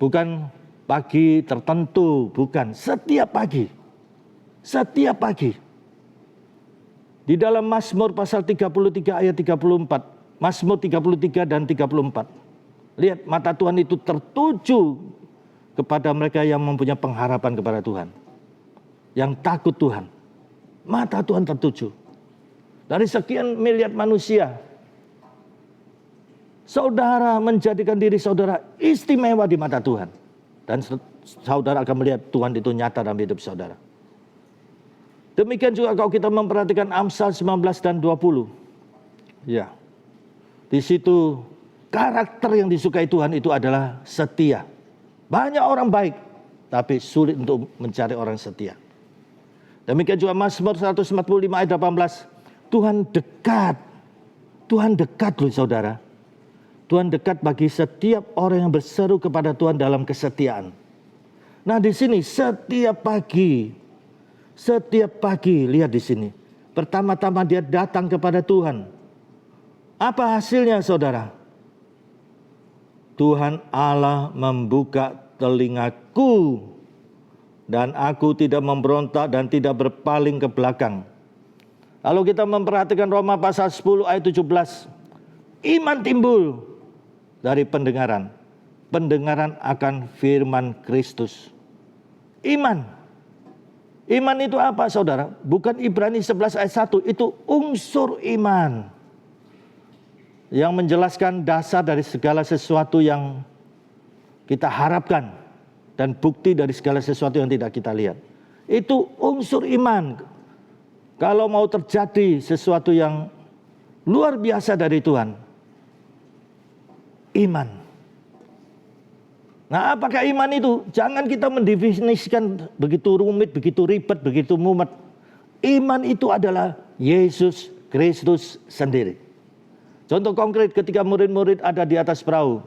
Speaker 1: Bukan pagi tertentu, bukan. Setiap pagi. Setiap pagi. Di dalam Mazmur pasal 33 ayat 34. Mazmur 33 dan 34. Lihat, mata Tuhan itu tertuju kepada mereka yang mempunyai pengharapan kepada Tuhan. Yang takut Tuhan. Mata Tuhan tertuju. Dari sekian miliar manusia, saudara menjadikan diri saudara istimewa di mata Tuhan. Dan saudara akan melihat Tuhan itu nyata dalam hidup saudara. Demikian juga kalau kita memperhatikan Amsal 19 dan 20. Ya. Di situ karakter yang disukai Tuhan itu adalah setia. Banyak orang baik, tapi sulit untuk mencari orang setia. Demikian juga Mazmur 145 ayat 18. Tuhan dekat. Tuhan dekat loh saudara. Tuhan dekat bagi setiap orang yang berseru kepada Tuhan dalam kesetiaan. Nah di sini setiap pagi lihat di sini. Pertama-tama dia datang kepada Tuhan. Apa hasilnya saudara? Tuhan Allah membuka telingaku dan aku tidak memberontak dan tidak berpaling ke belakang. Lalu kita memperhatikan Roma pasal 10 ayat 17. Iman timbul dari pendengaran. Pendengaran akan firman Kristus. Iman. Iman itu apa saudara? Bukan Ibrani 11 ayat 1. Itu unsur iman. Yang menjelaskan dasar dari segala sesuatu yang kita harapkan. Dan bukti dari segala sesuatu yang tidak kita lihat. Itu unsur iman. Kalau mau terjadi sesuatu yang luar biasa dari Tuhan. Iman. Nah apakah iman itu? Jangan kita mendefinisikan begitu rumit, begitu ribet, begitu mumet. Iman itu adalah Yesus Kristus sendiri. Contoh konkret ketika murid-murid ada di atas perahu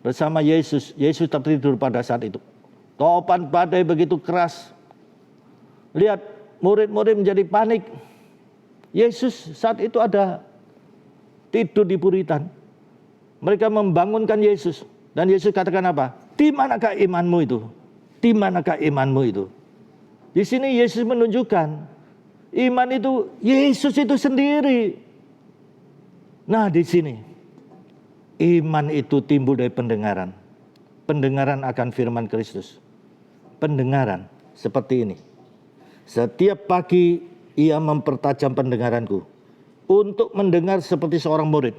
Speaker 1: bersama Yesus. Yesus tertidur pada saat itu. Topan badai begitu keras. Lihat murid-murid menjadi panik. Yesus saat itu ada tidur di buritan. Mereka membangunkan Yesus. Dan Yesus katakan apa? Di manakah imanmu itu? Di manakah imanmu itu? Di sini Yesus menunjukkan iman itu Yesus itu sendiri. Nah di sini iman itu timbul dari pendengaran. Pendengaran akan firman Kristus. Pendengaran seperti ini. Setiap pagi ia mempertajam pendengaranku untuk mendengar seperti seorang murid.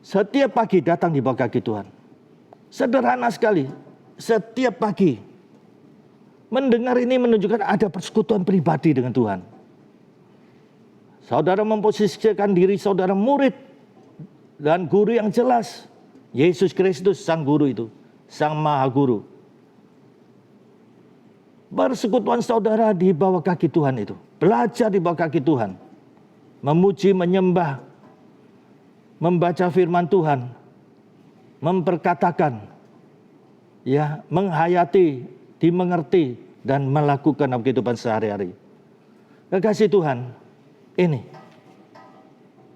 Speaker 1: Setiap pagi datang di bawah kaki Tuhan. Sederhana sekali. Setiap pagi. Mendengar ini menunjukkan ada persekutuan pribadi dengan Tuhan. Saudara memposisikan diri saudara murid dan guru yang jelas. Yesus Kristus sang guru itu. Sang maha guru. Persekutuan saudara di bawah kaki Tuhan itu. Belajar di bawah kaki Tuhan. Memuji, menyembah. Membaca firman Tuhan. Memperkatakan. Ya, menghayati, dimengerti. Dan melakukan dalam kehidupan sehari-hari. Kekasih Tuhan. Ini.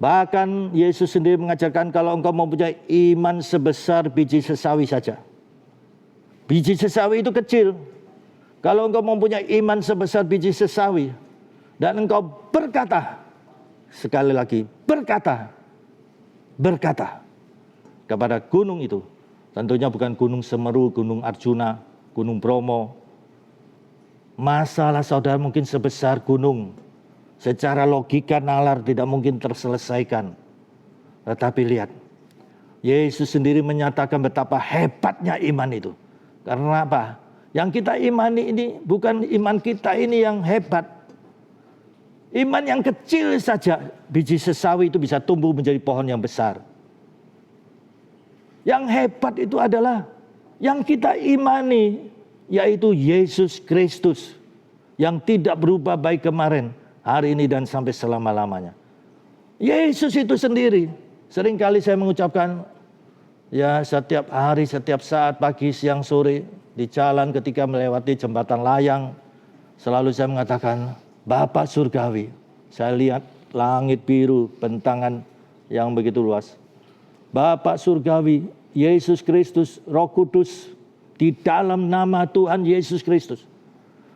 Speaker 1: Bahkan Yesus sendiri mengajarkan kalau engkau mempunyai iman sebesar biji sesawi saja. Biji sesawi itu kecil. Kalau engkau mempunyai iman sebesar biji sesawi. Dan engkau berkata. Sekali lagi berkata. Berkata. Kepada gunung itu. Tentunya bukan gunung Semeru, gunung Arjuna, gunung Bromo. Masalah saudara mungkin sebesar gunung. Secara logika nalar tidak mungkin terselesaikan. Tetapi lihat. Yesus sendiri menyatakan betapa hebatnya iman itu. Karena apa? Yang kita imani ini bukan iman kita ini yang hebat. Iman yang kecil saja. Biji sesawi itu bisa tumbuh menjadi pohon yang besar. Yang hebat itu adalah yang kita imani. Yaitu Yesus Kristus. Yang tidak berubah baik kemarin. Hari ini dan sampai selama-lamanya. Yesus itu sendiri. Seringkali saya mengucapkan. Ya setiap hari, setiap saat, pagi, siang, sore. Di jalan ketika melewati jembatan layang. Selalu saya mengatakan. Bapa surgawi. Saya lihat langit biru. Bentangan yang begitu luas. Bapa surgawi. Yesus Kristus, Roh Kudus, di dalam nama Tuhan Yesus Kristus.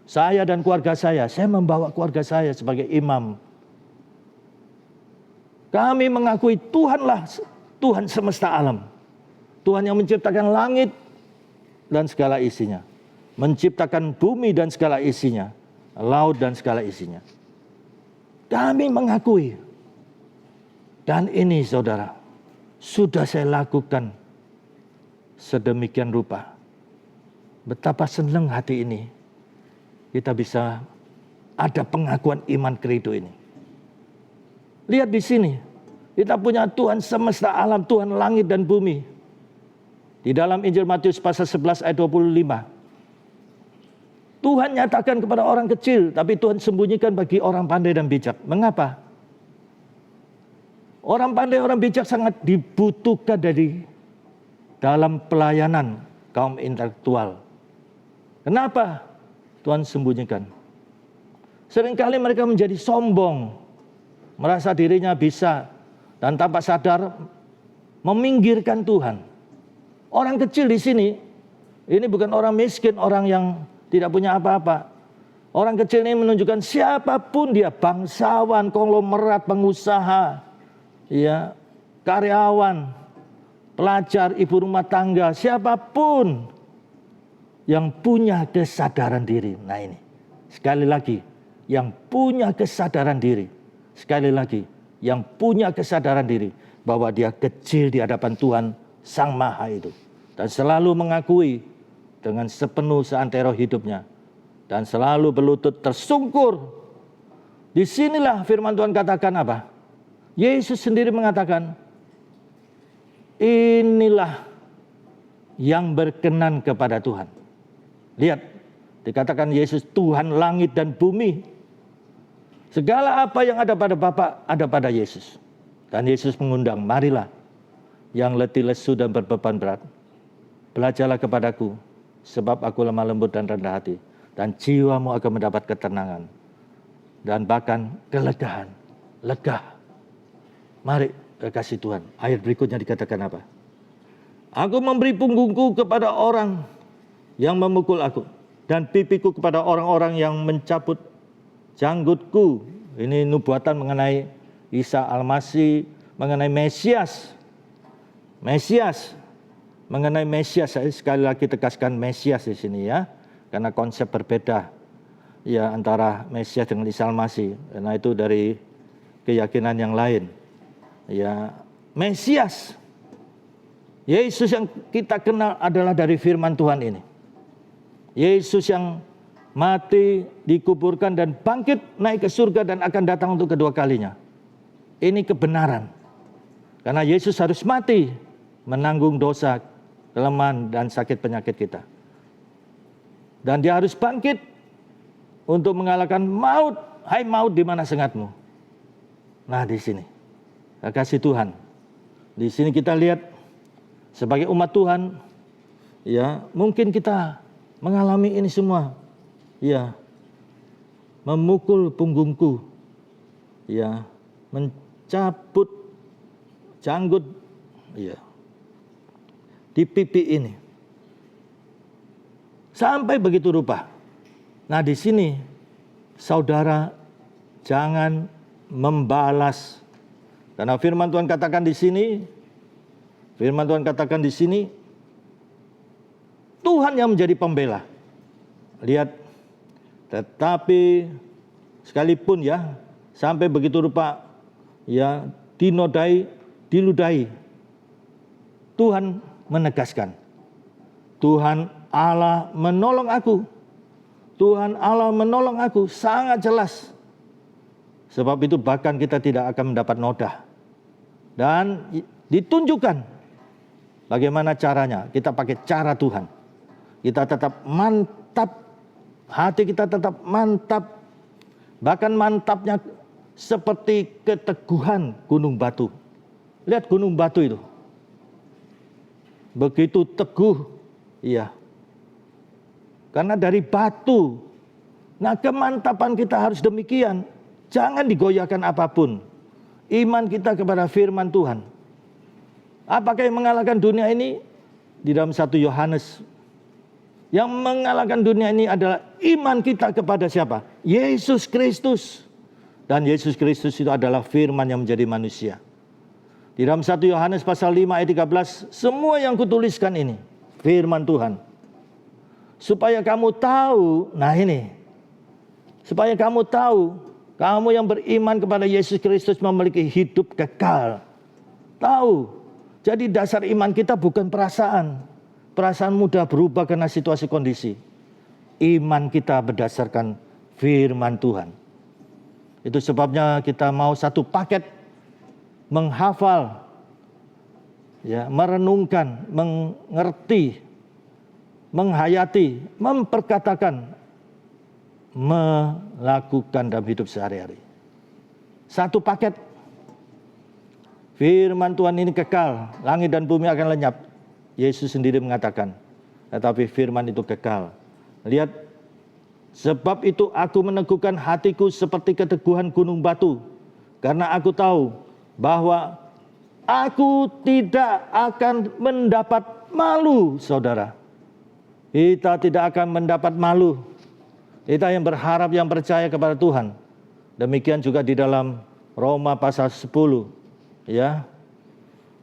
Speaker 1: Saya dan keluarga saya membawa keluarga saya sebagai imam. Kami mengakui Tuhanlah Tuhan semesta alam. Tuhan yang menciptakan langit dan segala isinya. Menciptakan bumi dan segala isinya. Laut dan segala isinya. Kami mengakui. Dan ini saudara, sudah saya lakukan sedemikian rupa. Betapa senang hati ini. Kita bisa ada pengakuan iman credo ini. Lihat di sini. Kita punya Tuhan semesta alam, Tuhan langit dan bumi. Di dalam Injil Matius pasal 11 ayat 25. Tuhan nyatakan kepada orang kecil, tapi Tuhan sembunyikan bagi orang pandai dan bijak. Mengapa? Orang pandai, orang bijak sangat dibutuhkan dalam pelayanan kaum intelektual. Kenapa Tuhan sembunyikan? Seringkali mereka menjadi sombong, merasa dirinya bisa, dan tanpa sadar meminggirkan Tuhan. Orang kecil di sini, ini bukan orang miskin, orang yang tidak punya apa-apa. Orang kecil ini menunjukkan siapapun dia, bangsawan, konglomerat, pengusaha, ya, karyawan, pelajar, ibu rumah tangga, siapapun yang punya kesadaran diri. Nah ini, sekali lagi, yang punya kesadaran diri. Sekali lagi, yang punya kesadaran diri bahwa dia kecil di hadapan Tuhan Sang Maha itu. Dan selalu mengakui dengan sepenuh seantero hidupnya. Dan selalu berlutut tersungkur. Disinilah firman Tuhan katakan apa? Yesus sendiri mengatakan, inilah yang berkenan kepada Tuhan. Lihat, dikatakan Yesus Tuhan langit dan bumi. Segala apa yang ada pada Bapa ada pada Yesus. Dan Yesus mengundang, marilah yang letih lesu dan berbeban berat. Belajarlah kepadaku, sebab aku lemah lembut dan rendah hati. Dan jiwamu akan mendapat ketenangan. Dan bahkan kelegaan, lega. Mari kasih Tuhan. Ayat berikutnya dikatakan apa? Aku memberi punggungku kepada orang yang memukul aku. Dan pipiku kepada orang-orang yang mencabut janggutku. Ini nubuatan mengenai Isa Al-Masih, mengenai Mesias. Mesias. Mengenai Mesias, saya sekali lagi tegaskan Mesias di sini ya. Karena konsep berbeda ya antara Mesias dengan Isa Al-Masih. Karena itu dari keyakinan yang lain. Ya, Mesias. Yesus yang kita kenal adalah dari firman Tuhan ini. Yesus yang mati, dikuburkan dan bangkit naik ke surga dan akan datang untuk kedua kalinya. Ini kebenaran. Karena Yesus harus mati menanggung dosa, kelemahan dan sakit penyakit kita. Dan dia harus bangkit untuk mengalahkan maut. Hai maut, di mana sengatmu? Nah, di sini. Kasih Tuhan. Di sini kita lihat sebagai umat Tuhan, ya, mungkin kita mengalami ini semua. Ya. Memukul punggungku. Ya, mencabut janggut, ya, di pipi ini. Sampai begitu rupa. Nah, di sini saudara jangan membalas. Karena firman Tuhan katakan di sini, Tuhan yang menjadi pembela. Lihat, tetapi sekalipun ya, sampai begitu rupa, ya, diludahi. Tuhan menegaskan, Tuhan Allah menolong aku. Tuhan Allah menolong aku, sangat jelas. Sebab itu bahkan kita tidak akan mendapat noda. Dan ditunjukkan bagaimana caranya. Kita pakai cara Tuhan. Kita tetap mantap. Hati kita tetap mantap. Bahkan mantapnya seperti keteguhan gunung batu. Lihat gunung batu itu. Begitu teguh. Iya. Karena dari batu. Nah, kemantapan kita harus demikian. Jangan digoyahkan apapun. Iman kita kepada firman Tuhan. Apakah yang mengalahkan dunia ini? Di dalam 1 Yohanes, yang mengalahkan dunia ini adalah iman kita kepada siapa? Yesus Kristus. Dan Yesus Kristus itu adalah firman yang menjadi manusia. Di dalam 1 Yohanes pasal 5 ayat 13, semua yang kutuliskan ini firman Tuhan. Supaya kamu tahu, nah ini. Supaya kamu tahu, kamu yang beriman kepada Yesus Kristus memiliki hidup kekal. Tahu. Jadi dasar iman kita bukan perasaan. Perasaan mudah berubah karena situasi kondisi. Iman kita berdasarkan firman Tuhan. Itu sebabnya kita mau satu paket menghafal, ya, merenungkan, mengerti, menghayati, memperkatakan, melakukan dalam hidup sehari-hari. Satu paket. Firman Tuhan ini kekal, langit dan bumi akan lenyap. Yesus sendiri mengatakan, tetapi firman itu kekal. Lihat, sebab itu aku meneguhkan hatiku seperti keteguhan gunung batu. Karena aku tahu bahwa aku tidak akan mendapat malu, saudara. Kita tidak akan mendapat malu. Kita yang berharap, yang percaya kepada Tuhan. Demikian juga di dalam Roma pasal 10. Ya,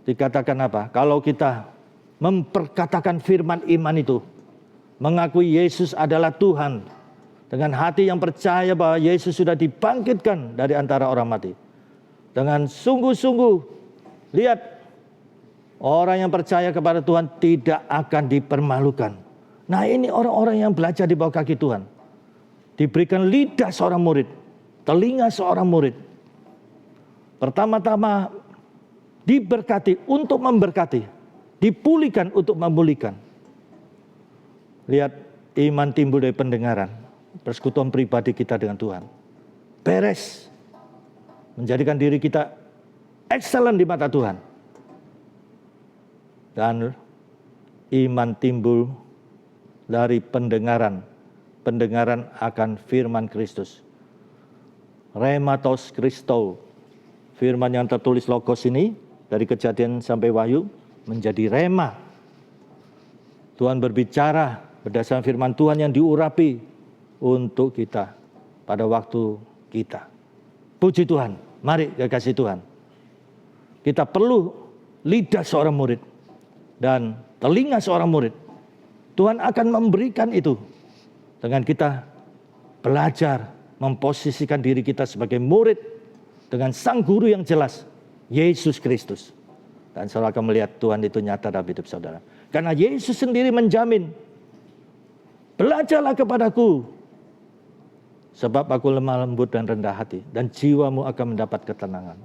Speaker 1: dikatakan apa? Kalau kita memperkatakan firman iman itu, mengakui Yesus adalah Tuhan, dengan hati yang percaya bahwa Yesus sudah dibangkitkan dari antara orang mati, dengan sungguh-sungguh, lihat, orang yang percaya kepada Tuhan tidak akan dipermalukan. Nah, ini orang-orang yang belajar di bawah kaki Tuhan. Diberikan lidah seorang murid, telinga seorang murid. Pertama-tama diberkati untuk memberkati, dipulihkan untuk memulihkan. Lihat, iman timbul dari pendengaran, persekutuan pribadi kita dengan Tuhan. Beres. Menjadikan diri kita excellent di mata Tuhan. Dan iman timbul dari pendengaran. Pendengaran akan firman Kristus. Rematos Christo. Firman yang tertulis logos ini, dari Kejadian sampai Wahyu, menjadi rema. Tuhan berbicara berdasarkan firman Tuhan yang diurapi untuk kita pada waktu kita. Puji Tuhan, mari kekasih Tuhan. Kita perlu lidah seorang murid dan telinga seorang murid. Tuhan akan memberikan itu dengan kita belajar memposisikan diri kita sebagai murid dengan sang guru yang jelas, Yesus Kristus. Dan saudara akan melihat Tuhan itu nyata dalam hidup saudara. Karena Yesus sendiri menjamin, belajarlah kepadaku, sebab aku lemah lembut dan rendah hati, dan jiwamu akan mendapat ketenangan.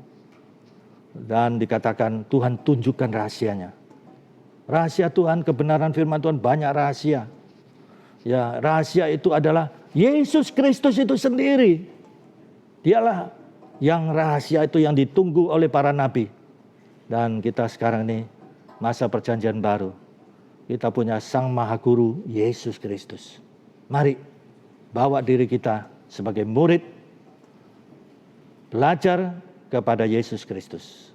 Speaker 1: Dan dikatakan Tuhan tunjukkan rahasianya. Rahasia Tuhan, kebenaran firman Tuhan banyak rahasia. Ya, rahasia itu adalah Yesus Kristus itu sendiri. Dialah yang rahasia itu yang ditunggu oleh para nabi. Dan kita sekarang ini masa perjanjian baru. Kita punya Sang Maha Guru Yesus Kristus. Mari bawa diri kita sebagai murid, belajar kepada Yesus Kristus.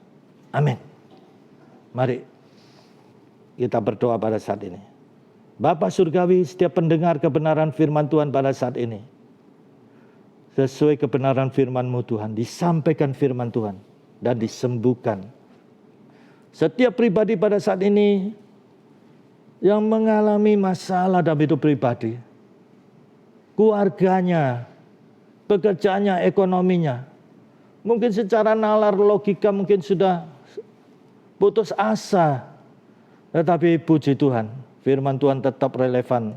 Speaker 1: Amin. Mari kita berdoa pada saat ini. Bapa Surgawi, setiap pendengar kebenaran firman Tuhan pada saat ini, sesuai kebenaran firman-Mu Tuhan, disampaikan firman Tuhan dan disembuhkan. Setiap pribadi pada saat ini yang mengalami masalah dalam hidup pribadi, keluarganya, pekerjaannya, ekonominya, mungkin secara nalar logika mungkin sudah putus asa, tetapi puji Tuhan, firman Tuhan tetap relevan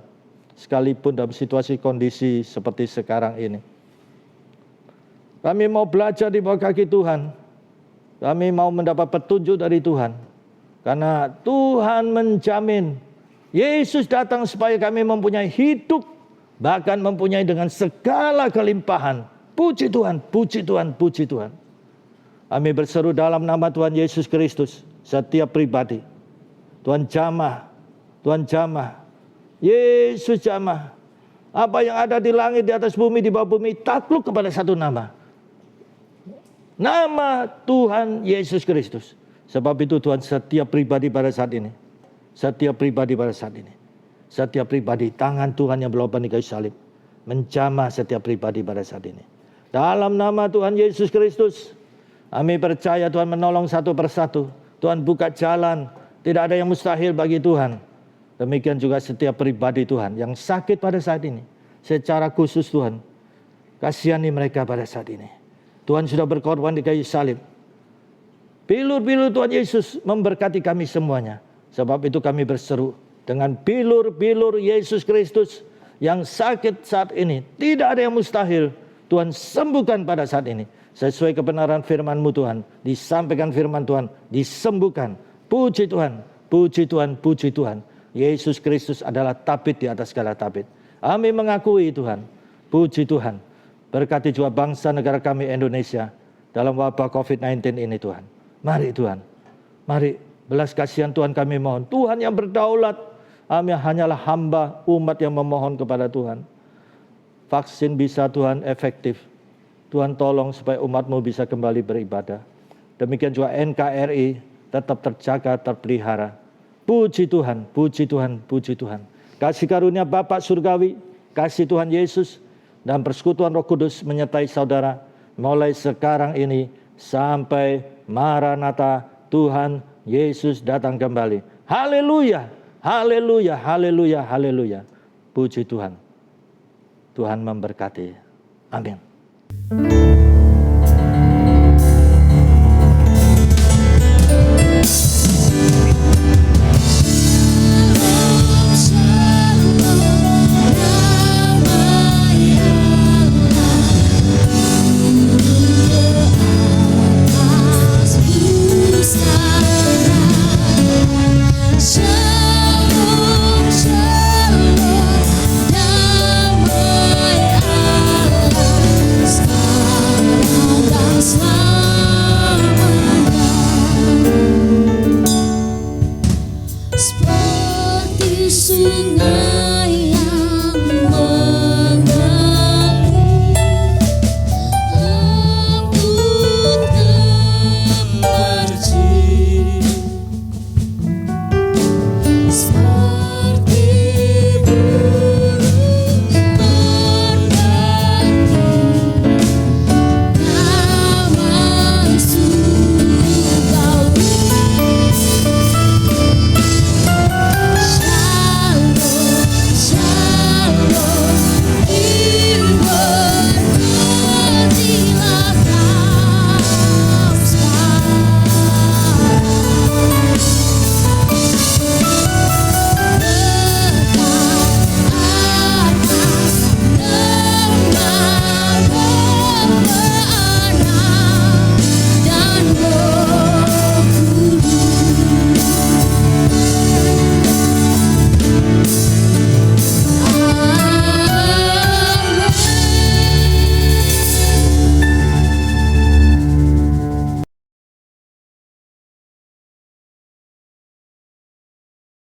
Speaker 1: sekalipun dalam situasi kondisi seperti sekarang ini. Kami mau belajar di bawah kaki Tuhan. Kami mau mendapat petunjuk dari Tuhan. Karena Tuhan menjamin Yesus datang supaya kami mempunyai hidup, bahkan mempunyai dengan segala kelimpahan. Puji Tuhan, puji Tuhan, puji Tuhan. Kami berseru dalam nama Tuhan Yesus Kristus, setiap pribadi. Tuhan jamah, Tuhan jamah, Yesus jamah. Apa yang ada di langit, di atas bumi, di bawah bumi, takluk kepada satu nama. Nama Tuhan Yesus Kristus. Sebab itu Tuhan, setiap pribadi pada saat ini, setiap pribadi pada saat ini, setiap pribadi, tangan Tuhan yang berloban di kayu salib menjamah setiap pribadi pada saat ini. Dalam nama Tuhan Yesus Kristus, kami percaya Tuhan menolong satu persatu. Tuhan buka jalan, tidak ada yang mustahil bagi Tuhan. Demikian juga setiap pribadi Tuhan yang sakit pada saat ini. Secara khusus Tuhan, kasihani mereka pada saat ini. Tuhan sudah berkorban di kayu salib. Bilur-bilur Tuhan Yesus memberkati kami semuanya. Sebab itu kami berseru dengan bilur-bilur Yesus Kristus yang sakit saat ini. Tidak ada yang mustahil. Tuhan sembuhkan pada saat ini. Sesuai kebenaran firman-Mu Tuhan. Disampaikan firman Tuhan. Disembuhkan. Puji Tuhan. Puji Tuhan. Puji Tuhan. Yesus Kristus adalah tabib di atas segala tabib. Kami mengakui Tuhan. Puji Tuhan. Berkati juga bangsa negara kami Indonesia. Dalam wabah COVID-19 ini Tuhan. Mari Tuhan. Mari belas kasihan Tuhan kami mohon. Tuhan yang berdaulat. Kami hanyalah hamba umat yang memohon kepada Tuhan. Vaksin bisa Tuhan efektif. Tuhan tolong supaya umat-Mu bisa kembali beribadah. Demikian juga NKRI tetap terjaga, terpelihara. Puji Tuhan, puji Tuhan, puji Tuhan. Kasih karunia Bapa Surgawi, kasih Tuhan Yesus, dan persekutuan Roh Kudus menyertai saudara. Mulai sekarang ini sampai Maranatha, Tuhan Yesus datang kembali. Haleluya, haleluya, haleluya, haleluya. Puji Tuhan. Tuhan memberkati. Amin.